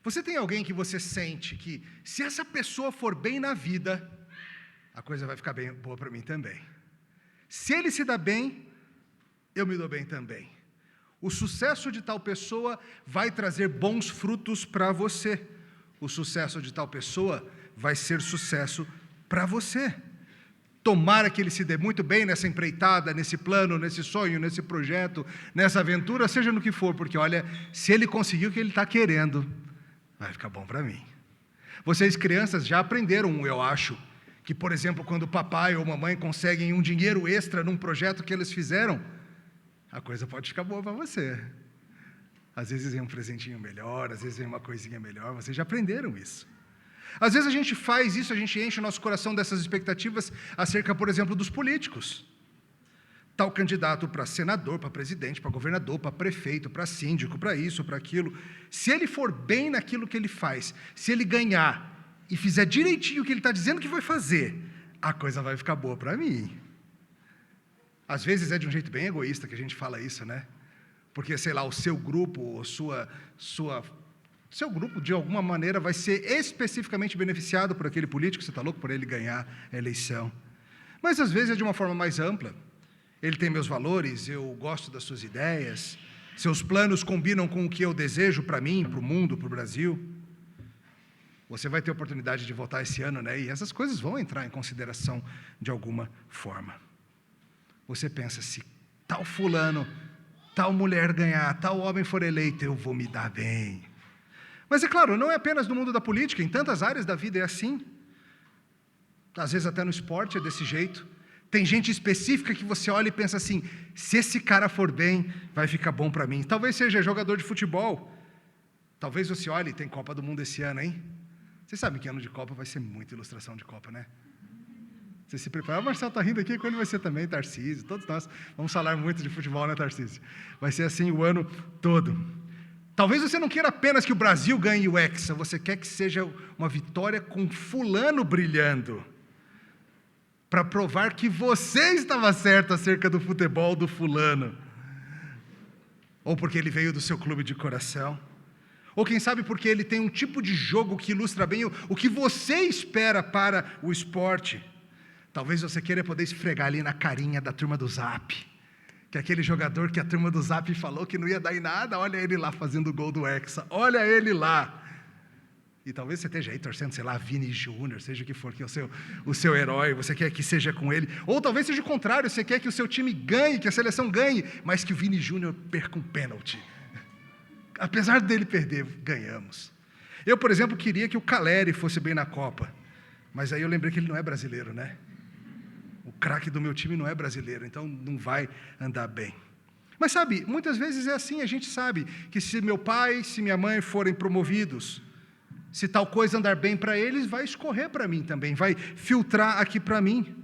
Você tem alguém que você sente que, se essa pessoa for bem na vida, a coisa vai ficar bem boa para mim também. Se ele se dá bem, eu me dou bem também. O sucesso de tal pessoa vai trazer bons frutos para você. O sucesso de tal pessoa vai ser sucesso para você. Tomara que ele se dê muito bem nessa empreitada, nesse plano, nesse sonho, nesse projeto, nessa aventura, seja no que for, porque olha, se ele conseguiu o que ele está querendo, vai ficar bom para mim. Vocês crianças já aprenderam, eu acho, que, por exemplo, quando o papai ou mamãe conseguem um dinheiro extra num projeto que eles fizeram, a coisa pode ficar boa para você. Às vezes vem um presentinho melhor, às vezes vem uma coisinha melhor, vocês já aprenderam isso. Às vezes a gente faz isso, a gente enche o nosso coração dessas expectativas acerca, por exemplo, dos políticos. Tal candidato para senador, para presidente, para governador, para prefeito, para síndico, para isso, para aquilo. Se ele for bem naquilo que ele faz, se ele ganhar e fizer direitinho o que ele está dizendo que vai fazer, a coisa vai ficar boa para mim. Às vezes é de um jeito bem egoísta que a gente fala isso, né? Porque, sei lá, o seu grupo, ou seu grupo, de alguma maneira, vai ser especificamente beneficiado por aquele político, você está louco por ele ganhar a eleição. Mas, às vezes, é de uma forma mais ampla. Ele tem meus valores, eu gosto das suas ideias, seus planos combinam com o que eu desejo para mim, para o mundo, para o Brasil. Você vai ter oportunidade de votar esse ano, né? E essas coisas vão entrar em consideração de alguma forma. Você pensa, se tal fulano, tal mulher ganhar, tal homem for eleito, eu vou me dar bem. Mas é claro, não é apenas no mundo da política, em tantas áreas da vida é assim. Às vezes até no esporte é desse jeito. Tem gente específica que você olha e pensa assim, se esse cara for bem, vai ficar bom para mim. Talvez seja jogador de futebol. Talvez você olhe, tem Copa do Mundo esse ano, hein? Vocês sabem que ano de Copa vai ser muita ilustração de Copa, né? Você se prepara. O Marcelo está rindo aqui, quando vai ser também, Tarcísio, todos nós vamos falar muito de futebol, né, Tarcísio? Vai ser assim o ano todo. Talvez você não queira apenas que o Brasil ganhe o Hexa, você quer que seja uma vitória com fulano brilhando, para provar que você estava certo acerca do futebol do fulano, ou porque ele veio do seu clube de coração, ou quem sabe porque ele tem um tipo de jogo que ilustra bem o que você espera para o esporte. Talvez você queira poder esfregar ali na carinha da turma do Zap, que é aquele jogador que a turma do Zap falou que não ia dar em nada, olha ele lá fazendo o gol do Hexa, olha ele lá. E talvez você esteja aí torcendo, sei lá, Vini Júnior, seja o que for, que é o seu herói, você quer que seja com ele. Ou talvez seja o contrário, você quer que o seu time ganhe, que a seleção ganhe, mas que o Vini Júnior perca um pênalti. Apesar dele perder, ganhamos. Eu, por exemplo, queria que o Caleri fosse bem na Copa, mas aí eu lembrei que ele não é brasileiro, né? O craque do meu time não é brasileiro, então não vai andar bem. Mas sabe, muitas vezes é assim, a gente sabe que se meu pai, se minha mãe forem promovidos, se tal coisa andar bem para eles, vai escorrer para mim também, vai filtrar aqui para mim.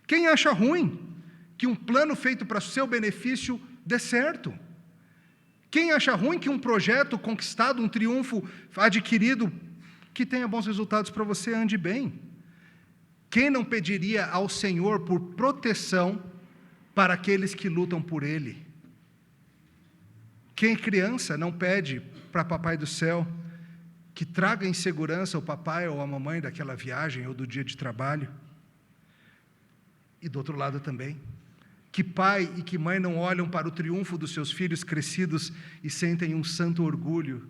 Quem acha ruim que um plano feito para seu benefício dê certo? Quem acha ruim que um projeto conquistado, um triunfo adquirido, que tenha bons resultados para você, ande bem? Quem não pediria ao Senhor por proteção para aqueles que lutam por Ele? Quem criança não pede para Papai do Céu que traga em segurança o papai ou a mamãe daquela viagem ou do dia de trabalho? E do outro lado também, que pai e que mãe não olham para o triunfo dos seus filhos crescidos e sentem um santo orgulho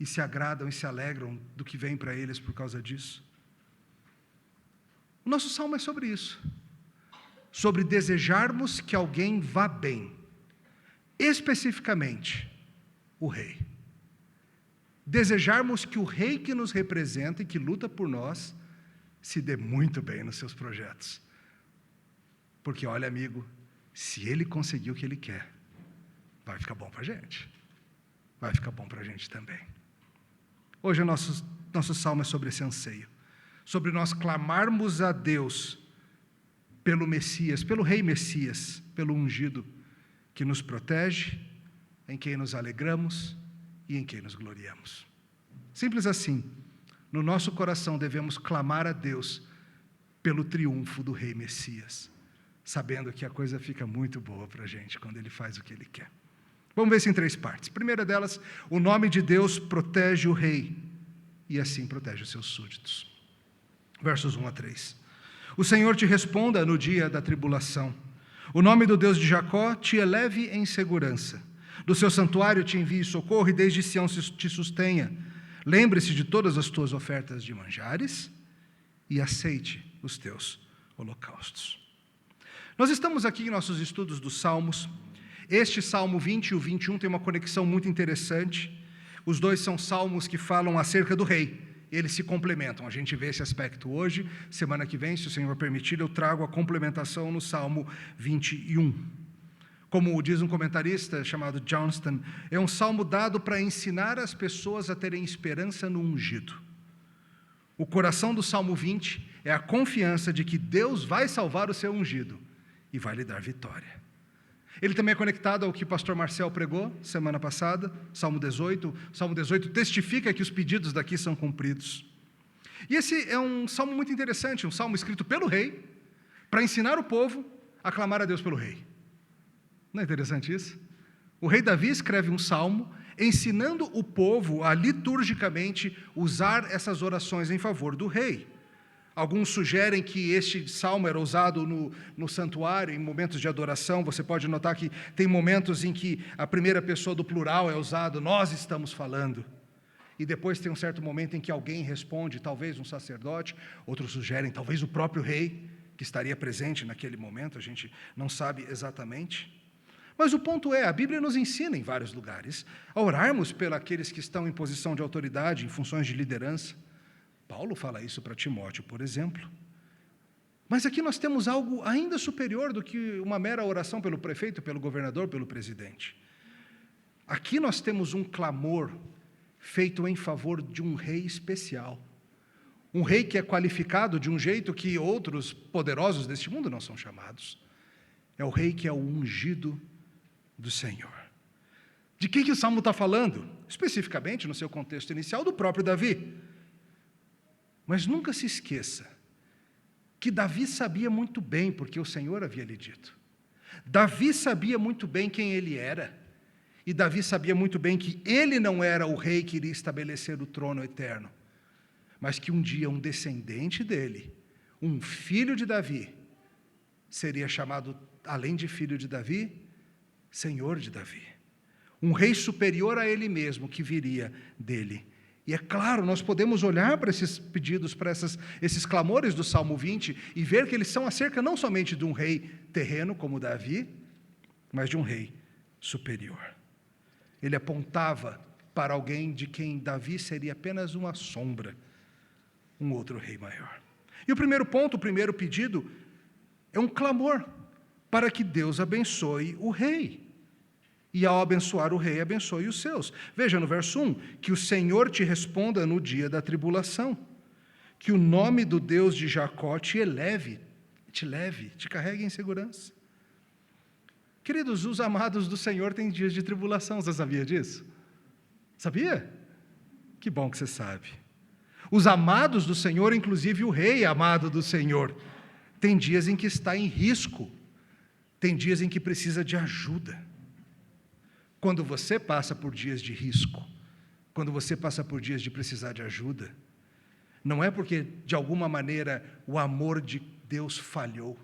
e se agradam e se alegram do que vem para eles por causa disso? O nosso salmo é sobre isso, sobre desejarmos que alguém vá bem, especificamente o rei. Desejarmos que o rei que nos representa e que luta por nós se dê muito bem nos seus projetos. Porque olha, amigo, se ele conseguir o que ele quer, vai ficar bom para a gente. Vai ficar bom para a gente também. Hoje o nosso salmo é sobre esse anseio, sobre nós clamarmos a Deus pelo Messias, pelo Rei Messias, pelo ungido, que nos protege, em quem nos alegramos e em quem nos gloriamos. Simples assim, no nosso coração devemos clamar a Deus pelo triunfo do Rei Messias, sabendo que a coisa fica muito boa para a gente quando Ele faz o que Ele quer. Vamos ver isso em 3 partes. Primeira delas, o nome de Deus protege o rei, e assim protege os seus súditos. Versos 1 a 3. O Senhor te responda no dia da tribulação. O nome do Deus de Jacó te eleve em segurança. Do seu santuário te envie socorro e desde Sião te sustenha. Lembre-se de todas as tuas ofertas de manjares e aceite os teus holocaustos. Nós estamos aqui em nossos estudos dos Salmos. Este Salmo 20 e o 21 tem uma conexão muito interessante. Os dois são salmos que falam acerca do rei. Eles se complementam. A gente vê esse aspecto hoje. Semana que vem, se o Senhor permitir, eu trago a complementação no Salmo 21. Como diz um comentarista chamado Johnston, é um salmo dado para ensinar as pessoas a terem esperança no ungido. O coração do Salmo 20 é a confiança de que Deus vai salvar o seu ungido e vai lhe dar vitória. Ele também é conectado ao que o pastor Marcel pregou semana passada, Salmo 18. O Salmo 18 testifica que os pedidos daqui são cumpridos. E esse é um salmo muito interessante, um salmo escrito pelo rei, para ensinar o povo a clamar a Deus pelo rei. Não é interessante isso? O rei Davi escreve um salmo ensinando o povo a liturgicamente usar essas orações em favor do rei. Alguns sugerem que este salmo era usado no santuário, em momentos de adoração. Você pode notar que tem momentos em que a primeira pessoa do plural é usado, nós estamos falando. E depois tem um certo momento em que alguém responde, talvez um sacerdote, outros sugerem, talvez o próprio rei, que estaria presente naquele momento, a gente não sabe exatamente. Mas o ponto é, a Bíblia nos ensina em vários lugares a orarmos pelos que estão em posição de autoridade, em funções de liderança. Paulo fala isso para Timóteo, por exemplo. Mas aqui nós temos algo ainda superior do que uma mera oração pelo prefeito, pelo governador, pelo presidente. Aqui nós temos um clamor feito em favor de um rei especial. Um rei que é qualificado de um jeito que outros poderosos deste mundo não são chamados. É o rei que é o ungido do Senhor. De quem que o Salmo está falando? Especificamente, no seu contexto inicial, do próprio Davi. Mas nunca se esqueça que Davi sabia muito bem, porque o Senhor havia lhe dito. Davi sabia muito bem quem ele era, e Davi sabia muito bem que ele não era o rei que iria estabelecer o trono eterno, mas que um dia um descendente dele, um filho de Davi, seria chamado, além de filho de Davi, Senhor de Davi. Um rei superior a ele mesmo, que viria dele. E é claro, nós podemos olhar para esses pedidos, para esses clamores do Salmo 20, e ver que eles são acerca não somente de um rei terreno, como Davi, mas de um rei superior. Ele apontava para alguém de quem Davi seria apenas uma sombra, um outro rei maior. E o primeiro ponto, o primeiro pedido, é um clamor para que Deus abençoe o rei. E ao abençoar o rei, abençoe os seus. Veja no verso 1, que o Senhor te responda no dia da tribulação, que o nome do Deus de Jacó te eleve, te carregue em segurança. Queridos, os amados do Senhor têm dias de tribulação, você sabia disso? Sabia? Que bom que você sabe. Os amados do Senhor, inclusive o rei amado do Senhor, tem dias em que está em risco, tem dias em que precisa de ajuda. Quando você passa por dias de risco, quando você passa por dias de precisar de ajuda, não é porque, de alguma maneira, o amor de Deus falhou.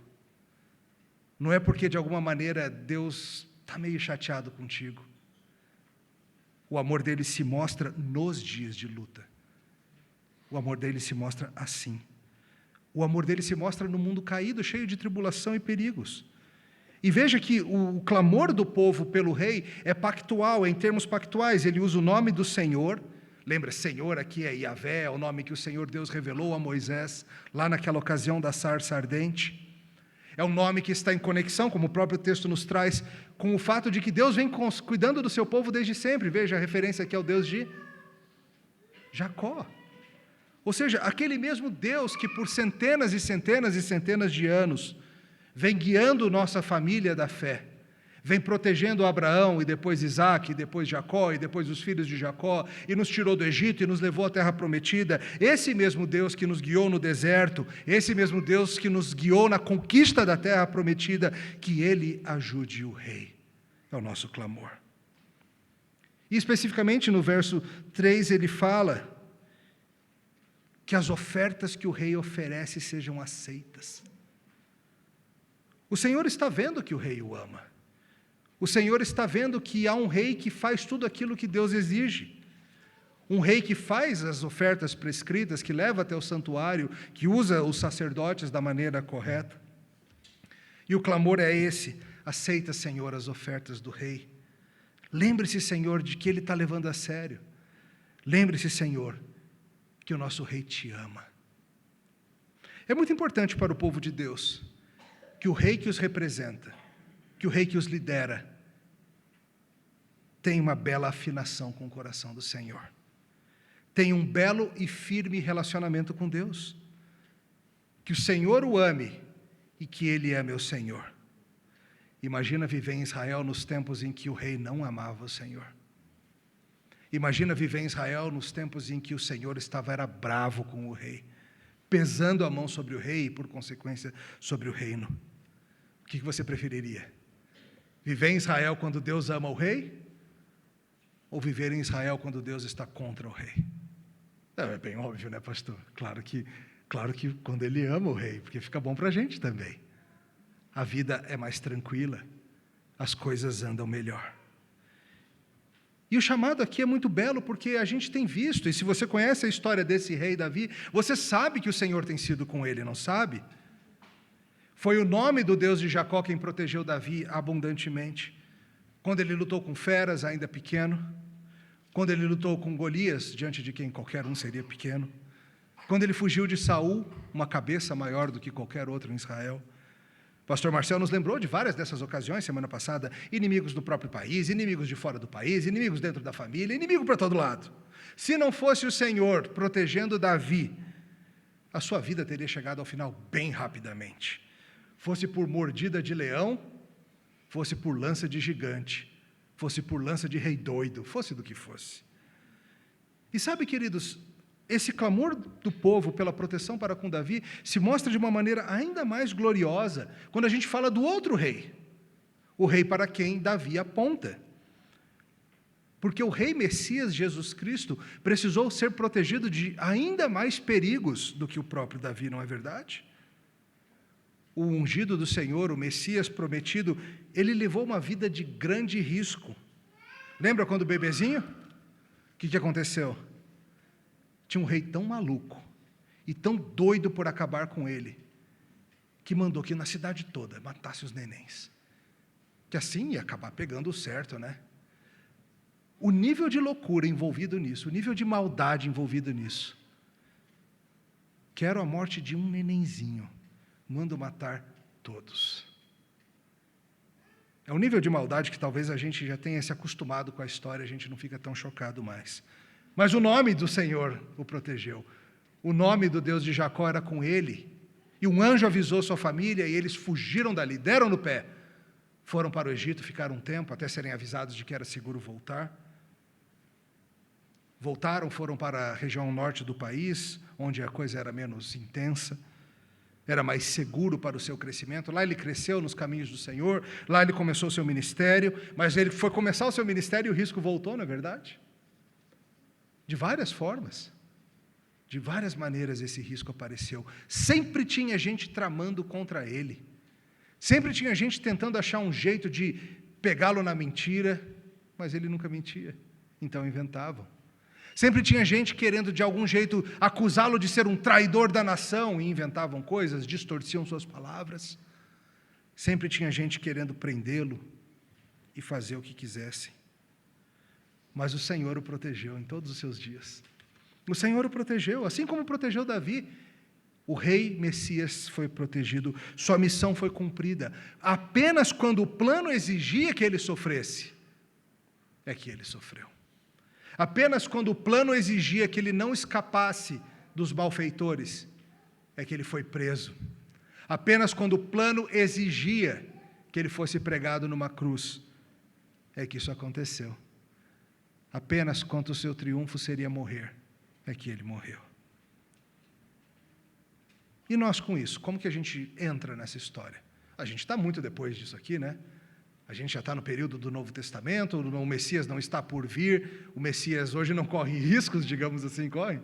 Não é porque, de alguma maneira, Deus está meio chateado contigo. O amor dele se mostra nos dias de luta. O amor dele se mostra assim. O amor dele se mostra no mundo caído, cheio de tribulação e perigos. E veja que o clamor do povo pelo rei é pactual, é em termos pactuais. Ele usa o nome do Senhor. Lembra, Senhor aqui é Yahvé, é o nome que o Senhor Deus revelou a Moisés, lá naquela ocasião da sarça ardente. É um nome que está em conexão, como o próprio texto nos traz, com o fato de que Deus vem cuidando do seu povo desde sempre. Veja a referência aqui ao Deus de Jacó. Ou seja, aquele mesmo Deus que por centenas e centenas e centenas de anos vem guiando nossa família da fé, vem protegendo Abraão, e depois Isaque, e depois Jacó, e depois os filhos de Jacó, e nos tirou do Egito, e nos levou à terra prometida, esse mesmo Deus que nos guiou no deserto, esse mesmo Deus que nos guiou na conquista da terra prometida, que Ele ajude o rei, é o nosso clamor. E especificamente no verso 3 ele fala que as ofertas que o rei oferece sejam aceitas. O Senhor está vendo que o rei o ama. O Senhor está vendo que há um rei que faz tudo aquilo que Deus exige. Um rei que faz as ofertas prescritas, que leva até o santuário, que usa os sacerdotes da maneira correta. E o clamor é esse: aceita, Senhor, as ofertas do rei. Lembre-se, Senhor, de que ele está levando a sério. Lembre-se, Senhor, que o nosso rei te ama. É muito importante para o povo de Deus que o rei que os representa, que o rei que os lidera, tenha uma bela afinação com o coração do Senhor. Tenha um belo e firme relacionamento com Deus. Que o Senhor o ame e que ele ame o Senhor. Imagina viver em Israel nos tempos em que o rei não amava o Senhor. Imagina viver em Israel nos tempos em que o Senhor era bravo com o rei, pesando a mão sobre o rei e, por consequência, sobre o reino. O que você preferiria? Viver em Israel quando Deus ama o rei? Ou viver em Israel quando Deus está contra o rei? É bem óbvio, né, pastor? Claro que quando ele ama o rei, porque fica bom para a gente também. A vida é mais tranquila, as coisas andam melhor. E o chamado aqui é muito belo porque a gente tem visto, e se você conhece a história desse rei Davi, você sabe que o Senhor tem sido com ele, não sabe? Foi o nome do Deus de Jacó quem protegeu Davi abundantemente. Quando ele lutou com feras, ainda pequeno. Quando ele lutou com Golias, diante de quem qualquer um seria pequeno. Quando ele fugiu de Saul, uma cabeça maior do que qualquer outro em Israel. Pastor Marcel nos lembrou de várias dessas ocasiões, semana passada, inimigos do próprio país, inimigos de fora do país, inimigos dentro da família, inimigo para todo lado. Se não fosse o Senhor protegendo Davi, a sua vida teria chegado ao final bem rapidamente. Fosse por mordida de leão, fosse por lança de gigante, fosse por lança de rei doido, fosse do que fosse. E sabe, queridos, esse clamor do povo pela proteção para com Davi se mostra de uma maneira ainda mais gloriosa quando a gente fala do outro rei, o rei para quem Davi aponta. Porque o rei Messias, Jesus Cristo, precisou ser protegido de ainda mais perigos do que o próprio Davi, não é verdade? O ungido do Senhor, o Messias prometido, ele levou uma vida de grande risco. Lembra quando bebezinho? O que aconteceu? Tinha um rei tão maluco e tão doido por acabar com ele, que mandou que na cidade toda matasse os nenéns. Que assim ia acabar pegando o certo, né? O nível de loucura envolvido nisso, o nível de maldade envolvido nisso. Quero a morte de um nenenzinho, mando matar todos. É um nível de maldade que talvez a gente já tenha se acostumado com a história, a gente não fica tão chocado mais. Mas o nome do Senhor o protegeu. O nome do Deus de Jacó era com ele. E um anjo avisou sua família e eles fugiram dali, deram no pé. Foram para o Egito, ficaram um tempo até serem avisados de que era seguro voltar. Voltaram, foram para a região norte do país, onde a coisa era menos intensa. Era mais seguro para o seu crescimento. Lá ele cresceu nos caminhos do Senhor. Lá ele começou o seu ministério. Mas ele foi começar o seu ministério e o risco voltou, não é verdade? De várias formas, de várias maneiras esse risco apareceu. Sempre tinha gente tramando contra ele. Sempre tinha gente tentando achar um jeito de pegá-lo na mentira, mas ele nunca mentia, então inventavam. Sempre tinha gente querendo de algum jeito acusá-lo de ser um traidor da nação e inventavam coisas, distorciam suas palavras. Sempre tinha gente querendo prendê-lo e fazer o que quisessem. Mas o Senhor o protegeu em todos os seus dias. O Senhor o protegeu, assim como protegeu Davi. O rei Messias foi protegido, sua missão foi cumprida. Apenas quando o plano exigia que ele sofresse, é que ele sofreu. Apenas quando o plano exigia que ele não escapasse dos malfeitores, é que ele foi preso. Apenas quando o plano exigia que ele fosse pregado numa cruz, é que isso aconteceu. Apenas quanto o seu triunfo seria morrer, é que ele morreu. E nós com isso, como que a gente entra nessa história? A gente está muito depois disso aqui, né? A gente já está no período do Novo Testamento, o Messias não está por vir, o Messias hoje não corre riscos, digamos assim, corre.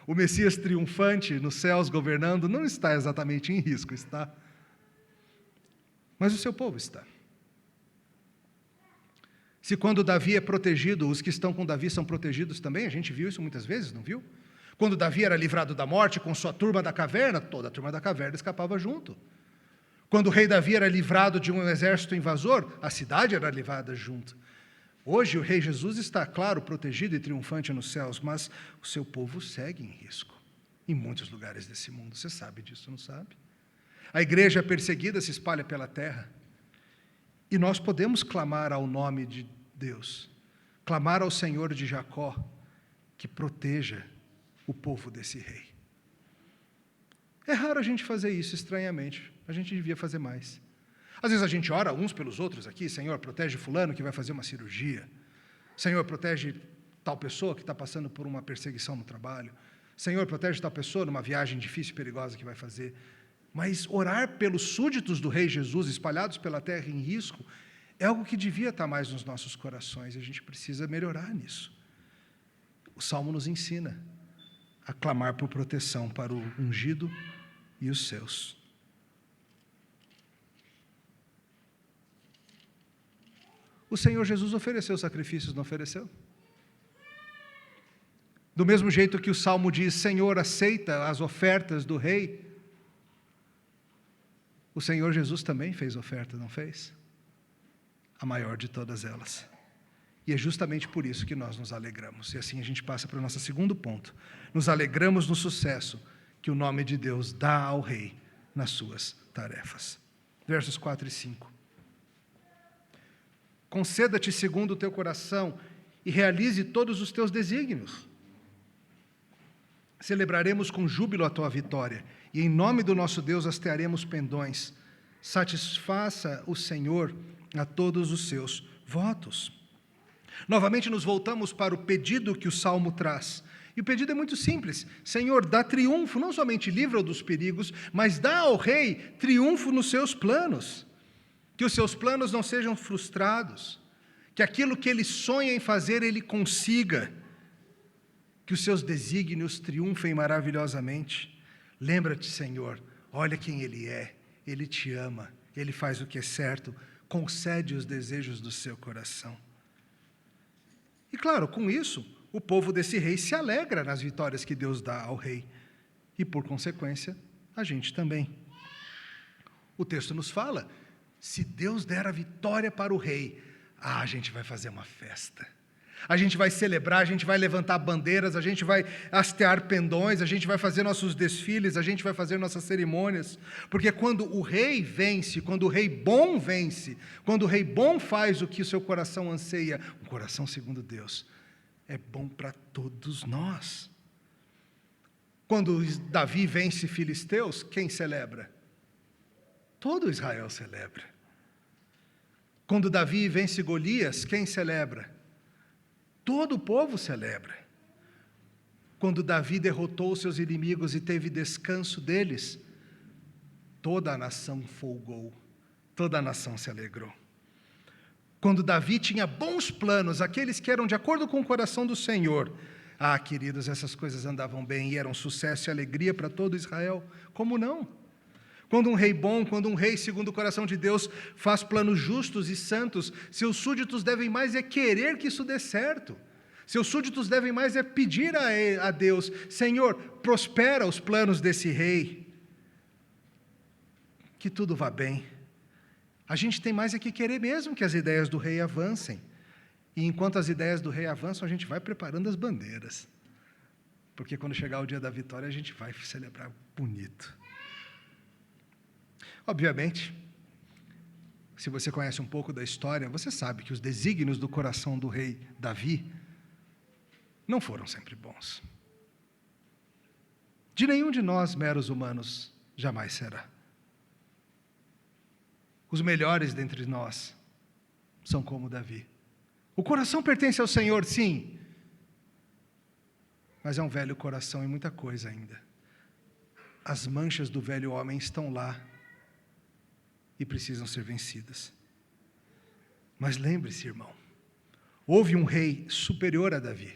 O Messias triunfante nos céus governando não está exatamente em risco, está. Mas o seu povo está. Se quando Davi é protegido, os que estão com Davi são protegidos também, a gente viu isso muitas vezes, não viu? Quando Davi era livrado da morte com sua turma da caverna, toda a turma da caverna escapava junto. Quando o rei Davi era livrado de um exército invasor, a cidade era livrada junto. Hoje o rei Jesus está, claro, protegido e triunfante nos céus, mas o seu povo segue em risco. Em muitos lugares desse mundo, você sabe disso, não sabe? A igreja perseguida se espalha pela terra. E nós podemos clamar ao nome de Deus, clamar ao Senhor de Jacó, que proteja o povo desse rei. É raro a gente fazer isso, estranhamente. A gente devia fazer mais. Às vezes a gente ora uns pelos outros aqui, Senhor, protege fulano que vai fazer uma cirurgia. Senhor, protege tal pessoa que está passando por uma perseguição no trabalho. Senhor, protege tal pessoa numa viagem difícil e perigosa que vai fazer. Mas orar pelos súditos do Rei Jesus, espalhados pela terra em risco, é algo que devia estar mais nos nossos corações, e a gente precisa melhorar nisso. O Salmo nos ensina a clamar por proteção para o ungido e os seus. O Senhor Jesus ofereceu sacrifícios, não ofereceu? Do mesmo jeito que o Salmo diz, Senhor, aceita as ofertas do rei, o Senhor Jesus também fez oferta, não fez? A maior de todas elas. E é justamente por isso que nós nos alegramos. E assim a gente passa para o nosso segundo ponto. Nos alegramos no sucesso que o nome de Deus dá ao rei nas suas tarefas. Versos 4 e 5. Conceda-te segundo o teu coração e realize todos os teus desígnios. Celebraremos com júbilo a tua vitória, e em nome do nosso Deus hastearemos pendões. Satisfaça o Senhor a todos os seus votos. Novamente nos voltamos para o pedido que o Salmo traz. E o pedido é muito simples. Senhor, dá triunfo, não somente livra-o dos perigos, mas dá ao rei triunfo nos seus planos. Que os seus planos não sejam frustrados. Que aquilo que ele sonha em fazer, ele consiga. Que os seus desígnios triunfem maravilhosamente. Lembra-te, Senhor, olha quem Ele é. Ele te ama, Ele faz o que é certo, concede os desejos do seu coração. E claro, com isso, o povo desse rei se alegra nas vitórias que Deus dá ao rei. E por consequência, a gente também. O texto nos fala, se Deus der a vitória para o rei, a gente vai fazer uma festa. A gente vai celebrar, a gente vai levantar bandeiras, a gente vai hastear pendões, a gente vai fazer nossos desfiles, a gente vai fazer nossas cerimônias. Porque quando o rei vence, quando o rei bom vence, quando o rei bom faz o que o seu coração anseia, um coração segundo Deus, é bom para todos nós. Quando Davi vence filisteus, quem celebra? Todo Israel celebra. Quando Davi vence Golias, quem celebra? Todo o povo celebra. Quando Davi derrotou seus inimigos e teve descanso deles, toda a nação folgou, toda a nação se alegrou. Quando Davi tinha bons planos, aqueles que eram de acordo com o coração do Senhor, queridos, essas coisas andavam bem e eram sucesso e alegria para todo Israel. Como não? Quando um rei bom, quando um rei segundo o coração de Deus faz planos justos e santos, seus súditos devem mais é querer que isso dê certo. Seus súditos devem mais é pedir a Deus, Senhor, prospera os planos desse rei. Que tudo vá bem. A gente tem mais é que querer mesmo que as ideias do rei avancem. E enquanto as ideias do rei avançam, a gente vai preparando as bandeiras. Porque quando chegar o dia da vitória, a gente vai celebrar bonito. Obviamente, se você conhece um pouco da história, você sabe que os desígnios do coração do rei Davi não foram sempre bons. De nenhum de nós, meros humanos, jamais será. Os melhores dentre nós são como Davi. O coração pertence ao Senhor, sim, mas é um velho coração e muita coisa ainda. As manchas do velho homem estão lá e precisam ser vencidas. Mas lembre-se, irmão, houve um rei superior a Davi,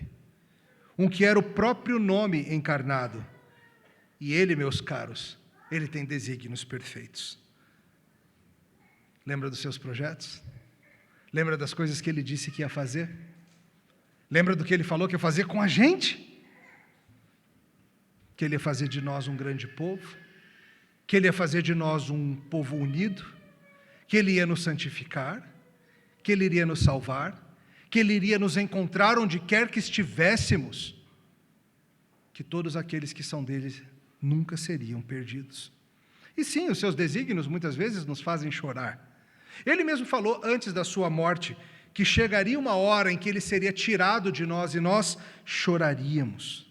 um que era o próprio nome encarnado. E ele, meus caros, ele tem desígnios perfeitos. Lembra dos seus projetos? Lembra das coisas que ele disse que ia fazer? Lembra do que ele falou que ia fazer com a gente? Que ele ia fazer de nós um grande povo, que ele ia fazer de nós um povo unido, que ele ia nos santificar, que ele iria nos salvar, que ele iria nos encontrar onde quer que estivéssemos, que todos aqueles que são dele nunca seriam perdidos. E sim, os seus desígnios muitas vezes nos fazem chorar. Ele mesmo falou antes da sua morte que chegaria uma hora em que ele seria tirado de nós e nós choraríamos.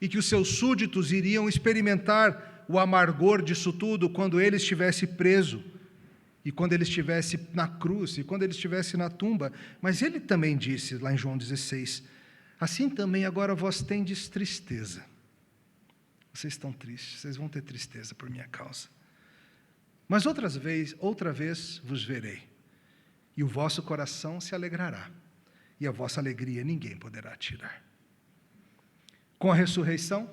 E que os seus súditos iriam experimentar o amargor disso tudo quando ele estivesse preso, e quando ele estivesse na cruz, e quando ele estivesse na tumba. Mas ele também disse, lá em João 16, assim também agora vós tendes tristeza. Vocês estão tristes, vocês vão ter tristeza por minha causa. Mas outra vez vos verei, e o vosso coração se alegrará, e a vossa alegria ninguém poderá tirar. Com a ressurreição,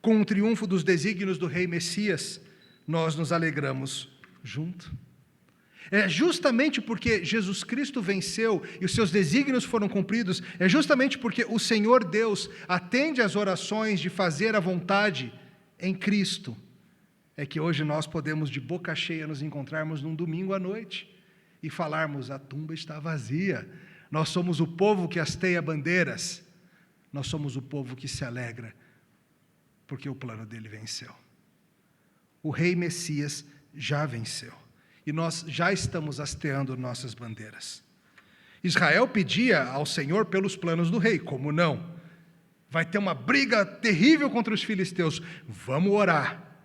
com o triunfo dos desígnios do rei Messias, nós nos alegramos junto. É justamente porque Jesus Cristo venceu e os seus desígnios foram cumpridos, é justamente porque o Senhor Deus atende às orações de fazer a vontade em Cristo, é que hoje nós podemos de boca cheia nos encontrarmos num domingo à noite e falarmos: a tumba está vazia, nós somos o povo que hasteia bandeiras, nós somos o povo que se alegra, porque o plano dele venceu. O rei Messias já venceu. E nós já estamos hasteando nossas bandeiras. Israel pedia ao Senhor pelos planos do rei, como não? Vai ter uma briga terrível contra os filisteus, vamos orar.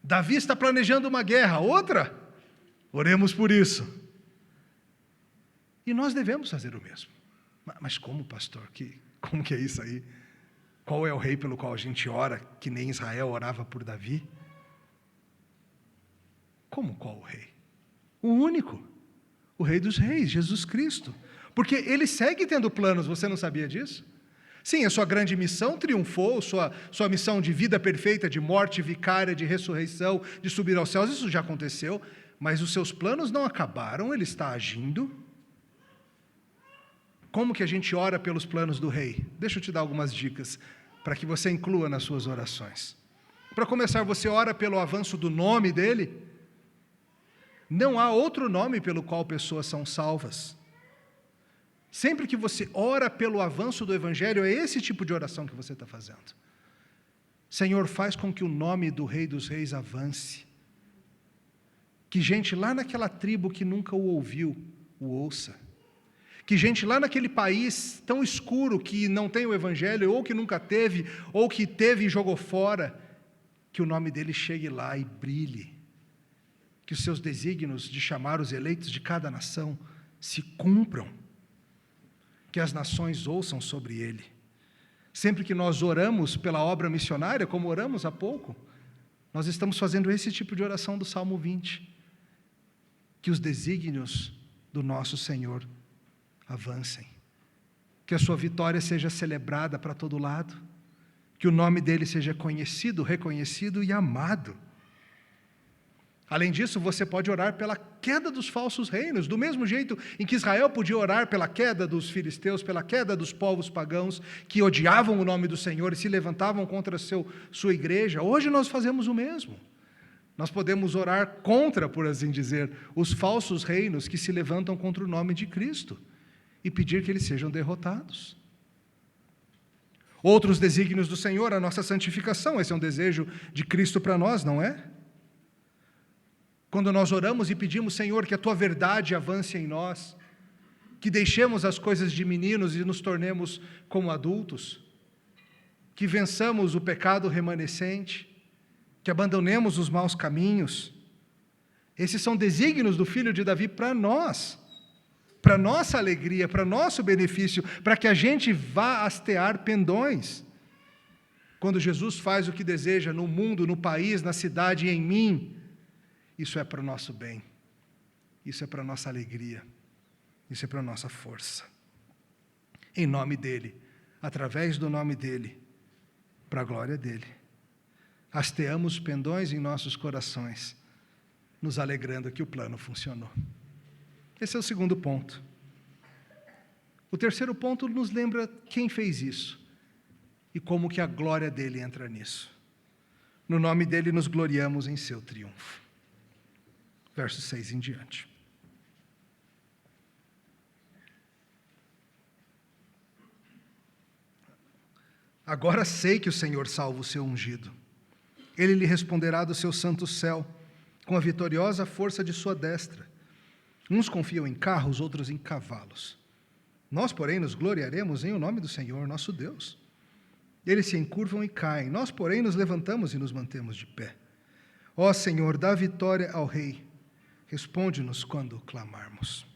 Davi está planejando uma guerra, outra? Oremos por isso. E nós devemos fazer o mesmo. Mas como, pastor? Como que é isso aí? Qual é o rei pelo qual a gente ora, que nem Israel orava por Davi? Como qual o rei? O único, o rei dos reis, Jesus Cristo. Porque ele segue tendo planos, você não sabia disso? Sim, a sua grande missão triunfou, sua missão de vida perfeita, de morte vicária, de ressurreição, de subir aos céus, isso já aconteceu, mas os seus planos não acabaram, ele está agindo. Como que a gente ora pelos planos do rei? Deixa eu te dar algumas dicas para que você inclua nas suas orações. Para começar, você ora pelo avanço do nome dele. Não há outro nome pelo qual pessoas são salvas. Sempre que você ora pelo avanço do Evangelho, é esse tipo de oração que você está fazendo. Senhor, faz com que o nome do Rei dos Reis avance. Que gente lá naquela tribo que nunca o ouviu, o ouça. Que gente lá naquele país tão escuro que não tem o Evangelho, ou que nunca teve, ou que teve e jogou fora, que o nome dele chegue lá e brilhe. Que os seus desígnios de chamar os eleitos de cada nação se cumpram. Que as nações ouçam sobre ele. Sempre que nós oramos pela obra missionária, como oramos há pouco, nós estamos fazendo esse tipo de oração do Salmo 20. Que os desígnios do nosso Senhor avancem. Que a sua vitória seja celebrada para todo lado. Que o nome dele seja conhecido, reconhecido e amado. Além disso, você pode orar pela queda dos falsos reinos, do mesmo jeito em que Israel podia orar pela queda dos filisteus, pela queda dos povos pagãos que odiavam o nome do Senhor e se levantavam contra sua igreja. Hoje nós fazemos o mesmo. Nós podemos orar contra, por assim dizer, os falsos reinos que se levantam contra o nome de Cristo e pedir que eles sejam derrotados. Outros desígnios do Senhor, a nossa santificação, esse é um desejo de Cristo para nós, não é? Quando nós oramos e pedimos, Senhor, que a Tua verdade avance em nós, que deixemos as coisas de meninos e nos tornemos como adultos, que vençamos o pecado remanescente, que abandonemos os maus caminhos. Esses são desígnios do filho de Davi para nós, para nossa alegria, para nosso benefício, para que a gente vá hastear pendões. Quando Jesus faz o que deseja no mundo, no país, na cidade e em mim, isso é para o nosso bem. isso é para a nossa alegria, isso é para a nossa força. Em nome dEle, através do nome dEle, para a glória dEle. Hasteamos os pendões em nossos corações, nos alegrando que o plano funcionou. Esse é o segundo ponto. O terceiro ponto nos lembra quem fez isso e como que a glória dEle entra nisso. No nome dEle nos gloriamos em seu triunfo. Verso 6 em diante. Agora sei que o Senhor salva o seu ungido. Ele lhe responderá do seu santo céu, com a vitoriosa força de sua destra. Uns confiam em carros, outros em cavalos. Nós, porém, nos gloriaremos em o nome do Senhor, nosso Deus. Eles se encurvam e caem, nós, porém, nos levantamos e nos mantemos de pé. Ó Senhor, dá vitória ao Rei. Responde-nos quando clamarmos.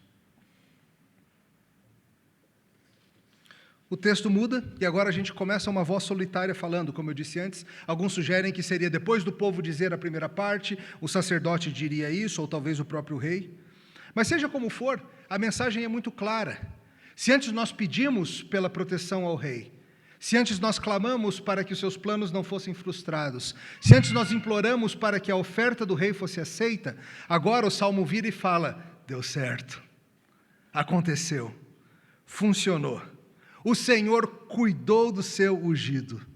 O texto muda e agora a gente começa uma voz solitária falando, como eu disse antes. Alguns sugerem que seria depois do povo dizer a primeira parte, o sacerdote diria isso, ou talvez o próprio rei. Mas seja como for, a mensagem é muito clara. Se antes nós pedimos pela proteção ao rei, se antes nós clamamos para que os seus planos não fossem frustrados, se antes nós imploramos para que a oferta do rei fosse aceita, agora o salmo vira e fala, deu certo, aconteceu, funcionou. O Senhor cuidou do seu ungido,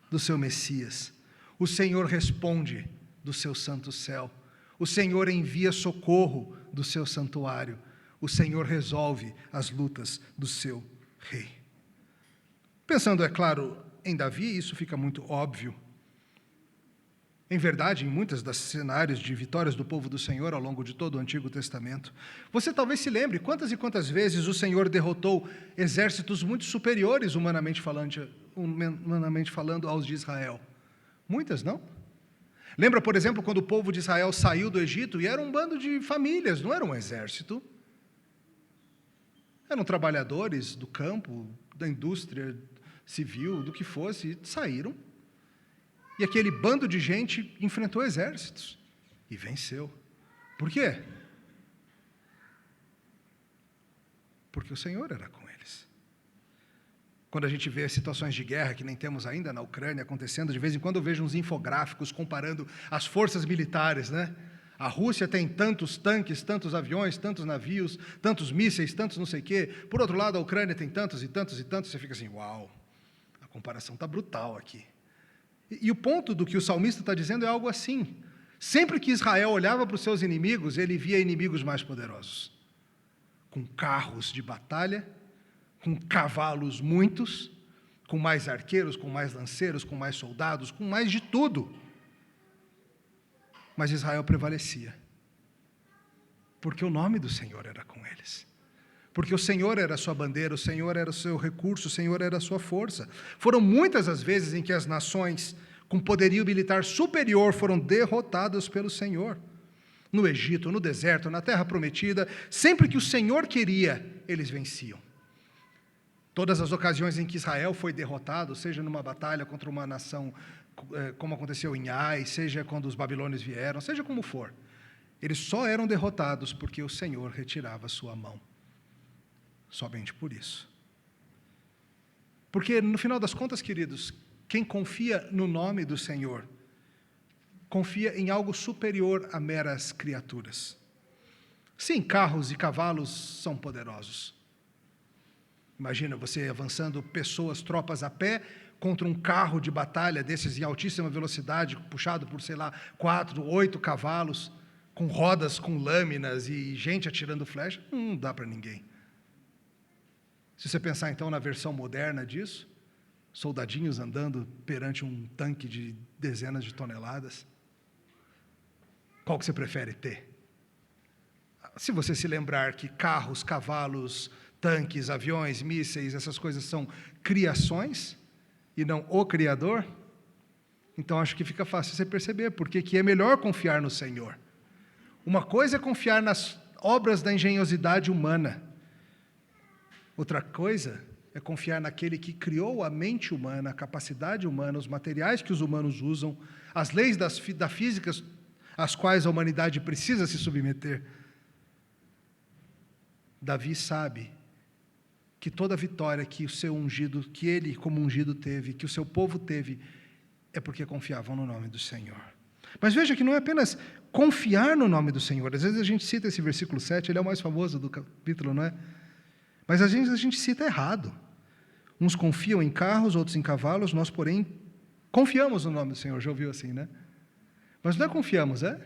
do seu Messias. O Senhor responde do seu santo céu. O Senhor envia socorro do seu santuário. O Senhor resolve as lutas do seu rei. Pensando, é claro, em Davi, isso fica muito óbvio. Em verdade, em muitos dos cenários de vitórias do povo do Senhor ao longo de todo o Antigo Testamento, você talvez se lembre quantas e quantas vezes o Senhor derrotou exércitos muito superiores, humanamente falando, aos de Israel. Muitas, não? Lembra, por exemplo, quando o povo de Israel saiu do Egito e era um bando de famílias, não era um exército. Eram trabalhadores do campo, da indústria civil, do que fosse, e saíram. E aquele bando de gente enfrentou exércitos e venceu. Por quê? Porque o Senhor era com eles. Quando a gente vê situações de guerra, que nem temos ainda na Ucrânia acontecendo, de vez em quando eu vejo uns infográficos comparando as forças militares, né? A Rússia tem tantos tanques, tantos aviões, tantos navios, tantos mísseis, tantos não sei o quê. Por outro lado, a Ucrânia tem tantos e tantos e tantos. Você fica assim, uau, a comparação está brutal aqui. E o ponto do que o salmista está dizendo é algo assim. Sempre que Israel olhava para os seus inimigos, ele via inimigos mais poderosos. Com carros de batalha, com cavalos muitos, com mais arqueiros, com mais lanceiros, com mais soldados, com mais de tudo. Mas Israel prevalecia. Porque o nome do Senhor era com eles. Porque o Senhor era a sua bandeira, o Senhor era o seu recurso, o Senhor era a sua força. Foram muitas as vezes em que as nações com poderio militar superior foram derrotadas pelo Senhor. No Egito, no deserto, na terra prometida, sempre que o Senhor queria, eles venciam. Todas as ocasiões em que Israel foi derrotado, seja numa batalha contra uma nação, como aconteceu em Ai, seja quando os babilônios vieram, seja como for, eles só eram derrotados porque o Senhor retirava a sua mão. Somente por isso. Porque, no final das contas, queridos, quem confia no nome do Senhor, confia em algo superior a meras criaturas. Sim, carros e cavalos são poderosos. Imagina você avançando pessoas, tropas a pé, contra um carro de batalha desses em altíssima velocidade, puxado por, 4, 8 cavalos, com rodas, com lâminas e gente atirando flecha, não dá para ninguém. Se você pensar, então, na versão moderna disso, soldadinhos andando perante um tanque de dezenas de toneladas, qual que você prefere ter? Se você se lembrar que carros, cavalos, tanques, aviões, mísseis, essas coisas são criações e não o Criador, então acho que fica fácil você perceber porque que é melhor confiar no Senhor. Uma coisa é confiar nas obras da engenhosidade humana. Outra coisa é confiar naquele que criou a mente humana, a capacidade humana, os materiais que os humanos usam, as leis da física às quais a humanidade precisa se submeter. Davi sabe que toda vitória que o seu ungido, que ele como ungido teve, que o seu povo teve, é porque confiavam no nome do Senhor. Mas veja que não é apenas confiar no nome do Senhor. Às vezes a gente cita esse versículo 7, ele é o mais famoso do capítulo, não é? Mas às vezes a gente cita errado. Uns confiam em carros, outros em cavalos, nós, porém, confiamos no nome do Senhor. Já ouviu assim, né? Mas não é confiamos, é?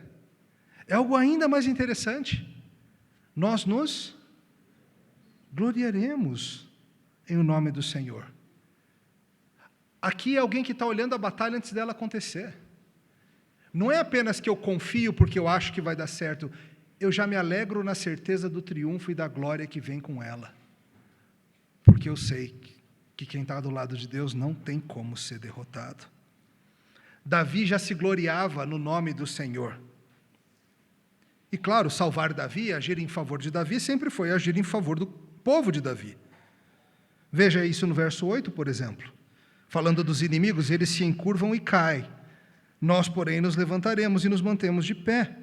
É algo ainda mais interessante. Nós nos gloriaremos em o nome do Senhor. Aqui é alguém que está olhando a batalha antes dela acontecer. Não é apenas que eu confio porque eu acho que vai dar certo, eu já me alegro na certeza do triunfo e da glória que vem com ela. Porque eu sei que quem está do lado de Deus não tem como ser derrotado. Davi já se gloriava no nome do Senhor. E claro, salvar Davi, agir em favor de Davi, sempre foi agir em favor do povo de Davi. Veja isso no verso 8, por exemplo. Falando dos inimigos, eles se encurvam e caem. Nós, porém, nos levantaremos e nos mantemos de pé.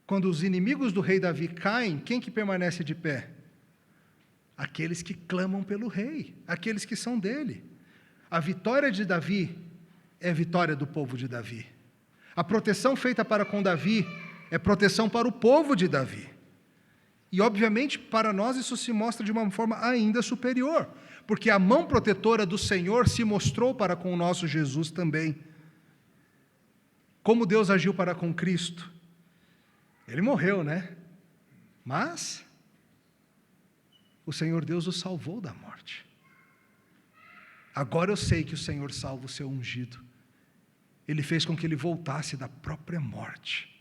Quando os inimigos do rei Davi caem, quem que permanece de pé? Aqueles que clamam pelo rei, aqueles que são dele. A vitória de Davi é a vitória do povo de Davi. A proteção feita para com Davi é proteção para o povo de Davi. E, obviamente, para nós isso se mostra de uma forma ainda superior, porque a mão protetora do Senhor se mostrou para com o nosso Jesus também. Como Deus agiu para com Cristo? Ele morreu, né? Mas o Senhor Deus o salvou da morte. Agora eu sei que o Senhor salva o seu ungido. Ele fez com que ele voltasse da própria morte.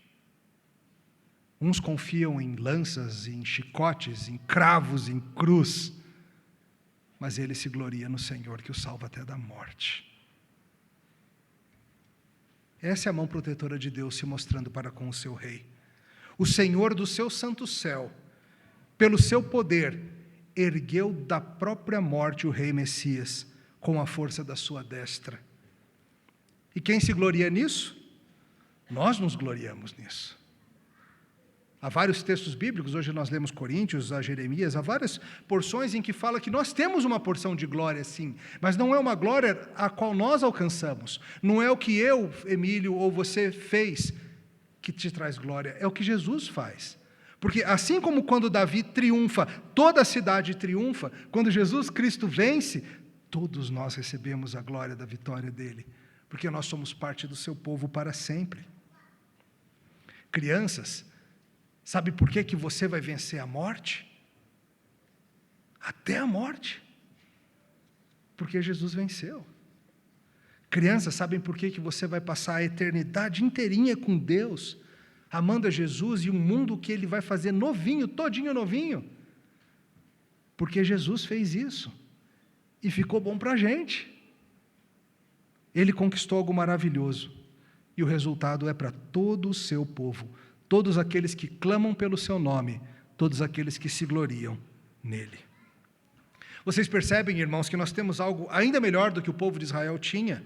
Uns confiam em lanças, em chicotes, em cravos, em cruz, mas ele se gloria no Senhor que o salva até da morte. Essa é a mão protetora de Deus se mostrando para com o seu rei. O Senhor do seu santo céu, pelo seu poder, ergueu da própria morte o rei Messias, com a força da sua destra. E quem se gloria nisso? Nós nos gloriamos nisso. Há vários textos bíblicos, hoje nós lemos Coríntios, a Jeremias, há várias porções em que fala que nós temos uma porção de glória, sim, mas não é uma glória a qual nós alcançamos, não é o que eu, Emílio, ou você fez que te traz glória, é o que Jesus faz. Porque assim como quando Davi triunfa, toda a cidade triunfa, quando Jesus Cristo vence, todos nós recebemos a glória da vitória dele, porque nós somos parte do seu povo para sempre. Crianças, sabe por que você vai vencer a morte? Até a morte. Porque Jesus venceu. Crianças, sabem por que você vai passar a eternidade inteirinha com Deus, amando a Jesus e um mundo que Ele vai fazer novinho, todinho novinho? Porque Jesus fez isso. E ficou bom para a gente. Ele conquistou algo maravilhoso. E o resultado é para todo o seu povo. Todos aqueles que clamam pelo seu nome, todos aqueles que se gloriam nele. Vocês percebem, irmãos, que nós temos algo ainda melhor do que o povo de Israel tinha?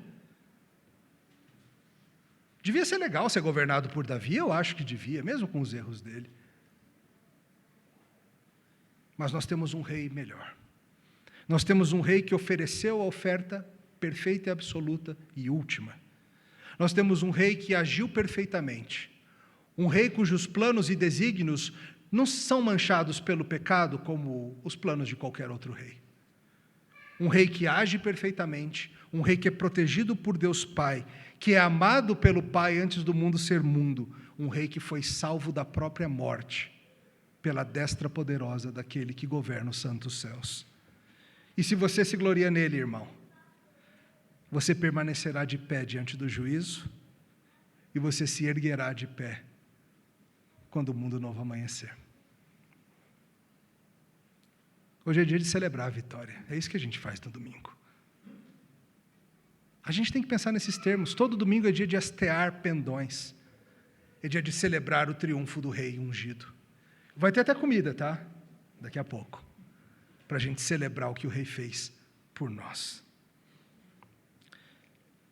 Devia ser legal ser governado por Davi, eu acho que devia, mesmo com os erros dele. Mas nós temos um rei melhor. Nós temos um rei que ofereceu a oferta perfeita e absoluta e última. Nós temos um rei que agiu perfeitamente. Um rei cujos planos e desígnios não são manchados pelo pecado como os planos de qualquer outro rei. Um rei que age perfeitamente, um rei que é protegido por Deus Pai, que é amado pelo Pai antes do mundo ser mundo, um rei que foi salvo da própria morte, pela destra poderosa daquele que governa os santos céus. E se você se gloria nele, irmão, você permanecerá de pé diante do juízo, e você se erguerá de pé quando o mundo novo amanhecer. Hoje é dia de celebrar a vitória. É isso que a gente faz no domingo. A gente tem que pensar nesses termos. Todo domingo é dia de hastear pendões. É dia de celebrar o triunfo do rei ungido. Vai ter até comida, tá? Daqui a pouco. Para a gente celebrar o que o rei fez por nós.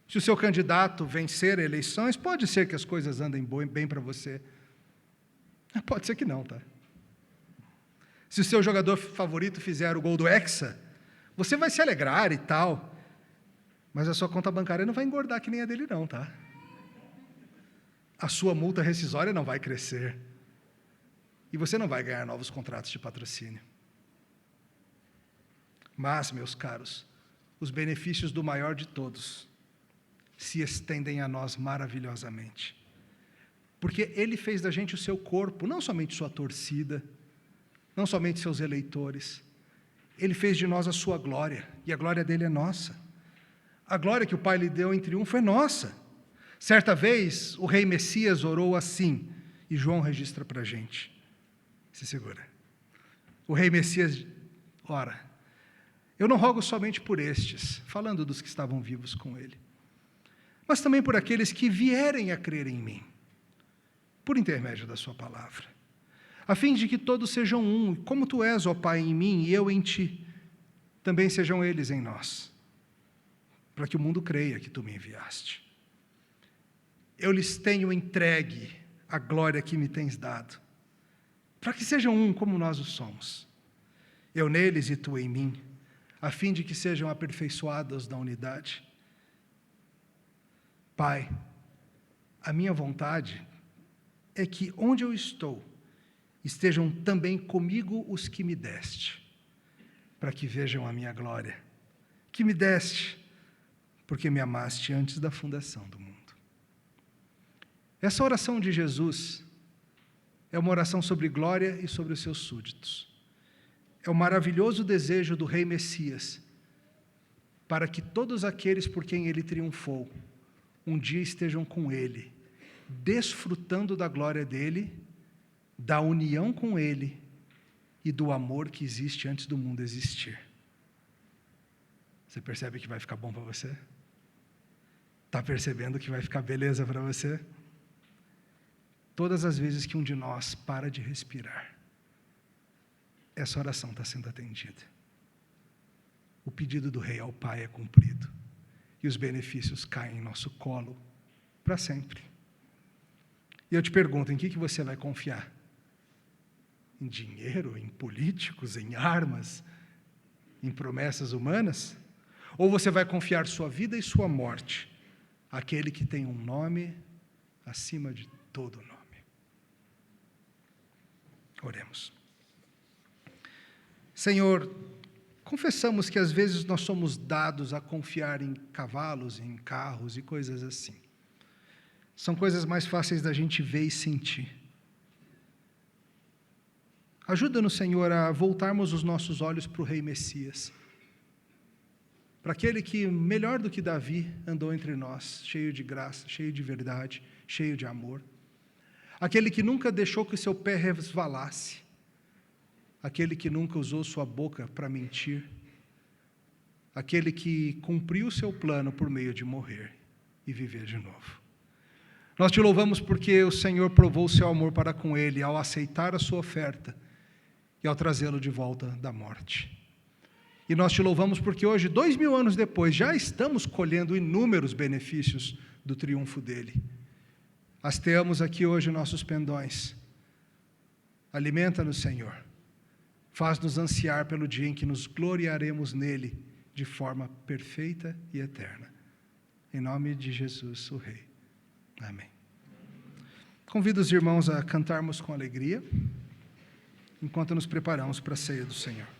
Se o seu candidato vencer eleições, pode ser que as coisas andem bem para você. Pode ser que não, tá? Se o seu jogador favorito fizer o gol do Hexa, você vai se alegrar e tal, mas a sua conta bancária não vai engordar que nem a dele não, tá? A sua multa rescisória não vai crescer. E você não vai ganhar novos contratos de patrocínio. Mas, meus caros, os benefícios do maior de todos se estendem a nós maravilhosamente. Porque Ele fez da gente o seu corpo, não somente sua torcida, não somente seus eleitores. Ele fez de nós a sua glória, e a glória dele é nossa. A glória que o Pai lhe deu em triunfo é nossa. Certa vez, o rei Messias orou assim, e João registra para a gente. Se segura. O rei Messias ora: eu não rogo somente por estes, falando dos que estavam vivos com ele, mas também por aqueles que vierem a crer em mim, por intermédio da sua palavra, a fim de que todos sejam um, como tu és, ó Pai, em mim e eu em ti, também sejam eles em nós, para que o mundo creia que tu me enviaste. Eu lhes tenho entregue a glória que me tens dado, para que sejam um como nós o somos, eu neles e tu em mim, a fim de que sejam aperfeiçoados na unidade. Pai, a minha vontade é que onde eu estou, estejam também comigo os que me deste, para que vejam a minha glória, que me deste, porque me amaste antes da fundação do mundo. Essa oração de Jesus é uma oração sobre glória e sobre os seus súditos. É o maravilhoso desejo do rei Messias, para que todos aqueles por quem ele triunfou, um dia estejam com ele, desfrutando da glória dele, da união com ele e do amor que existe antes do mundo existir. Você percebe que vai ficar bom para você? Está percebendo que vai ficar beleza para você? Todas as vezes que um de nós para de respirar, essa oração está sendo atendida. O pedido do rei ao Pai é cumprido. E os benefícios caem em nosso colo para sempre. E eu te pergunto, em que você vai confiar? Em dinheiro, em políticos, em armas, em promessas humanas? Ou você vai confiar sua vida e sua morte àquele que tem um nome acima de todo nome? Oremos. Senhor, confessamos que às vezes nós somos dados a confiar em cavalos, em carros e coisas assim. São coisas mais fáceis da gente ver e sentir. Ajuda-nos, Senhor, a voltarmos os nossos olhos para o Rei Messias, para aquele que, melhor do que Davi, andou entre nós, cheio de graça, cheio de verdade, cheio de amor. Aquele que nunca deixou que o seu pé resvalasse, aquele que nunca usou sua boca para mentir, aquele que cumpriu o seu plano por meio de morrer e viver de novo. Nós te louvamos porque o Senhor provou o seu amor para com ele ao aceitar a sua oferta e ao trazê-lo de volta da morte. E nós te louvamos porque hoje, 2000 anos depois, já estamos colhendo inúmeros benefícios do triunfo dele. Hasteamos aqui hoje nossos pendões. Alimenta-nos, Senhor. Faz-nos ansiar pelo dia em que nos gloriaremos nele de forma perfeita e eterna. Em nome de Jesus, o Rei. Amém. Convido os irmãos a cantarmos com alegria, enquanto nos preparamos para a ceia do Senhor.